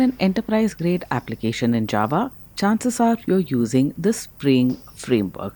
an enterprise-grade application in Java, chances are you're using the Spring framework.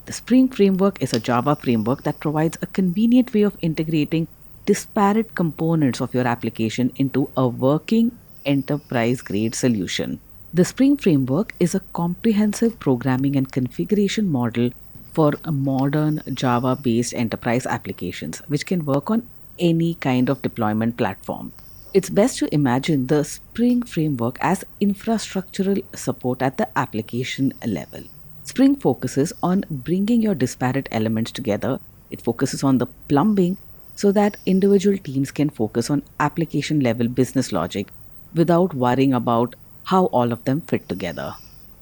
The Spring framework is a Java framework that provides a convenient way of integrating disparate components of your application into a working enterprise-grade solution. The Spring framework is a comprehensive programming and configuration model for modern Java-based enterprise applications, which can work on any kind of deployment platform. It's best to imagine the Spring framework as infrastructural support at the application level. Spring focuses on bringing your disparate elements together. It focuses on the plumbing so that individual teams can focus on application level business logic without worrying about how all of them fit together.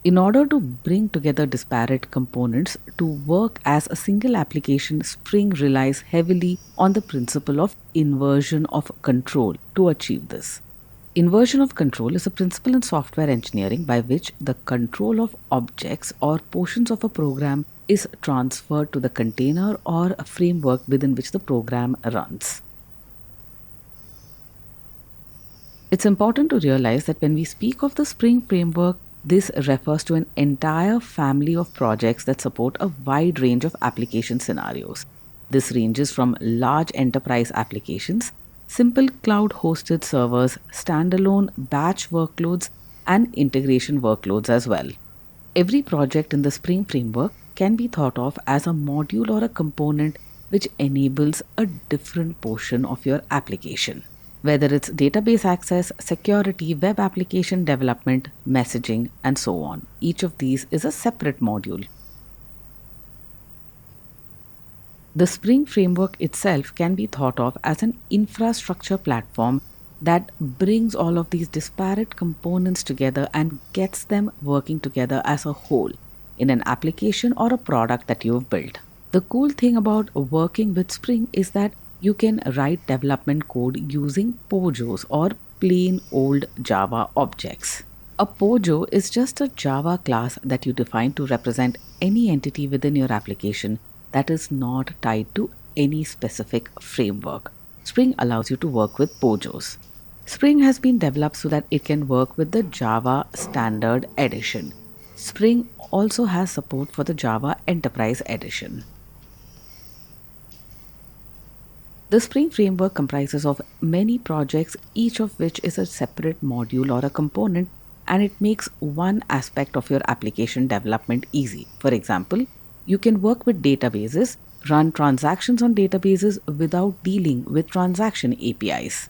In order to bring together disparate components to work as a single application, Spring relies heavily on the principle of inversion of control to achieve this. Inversion of control is a principle in software engineering by which the control of objects or portions of a program is transferred to the container or a framework within which the program runs. It's important to realize that when we speak of the Spring framework, this refers to an entire family of projects that support a wide range of application scenarios. This ranges from large enterprise applications, simple cloud-hosted servers, standalone batch workloads, and integration workloads as well. Every project in the Spring framework can be thought of as a module or a component which enables a different portion of your application. Whether it's database access, security, web application development, messaging, and so on. Each of these is a separate module. The Spring framework itself can be thought of as an infrastructure platform that brings all of these disparate components together and gets them working together as a whole in an application or a product that you've built. The cool thing about working with Spring is that you can write development code using POJOs or plain old Java objects. A POJO is just a Java class that you define to represent any entity within your application that is not tied to any specific framework. Spring allows you to work with POJOs. Spring has been developed so that it can work with the Java Standard Edition. Spring also has support for the Java Enterprise Edition. The Spring framework comprises of many projects, each of which is a separate module or a component, and it makes one aspect of your application development easy. For example, you can work with databases, run transactions on databases without dealing with transaction APIs.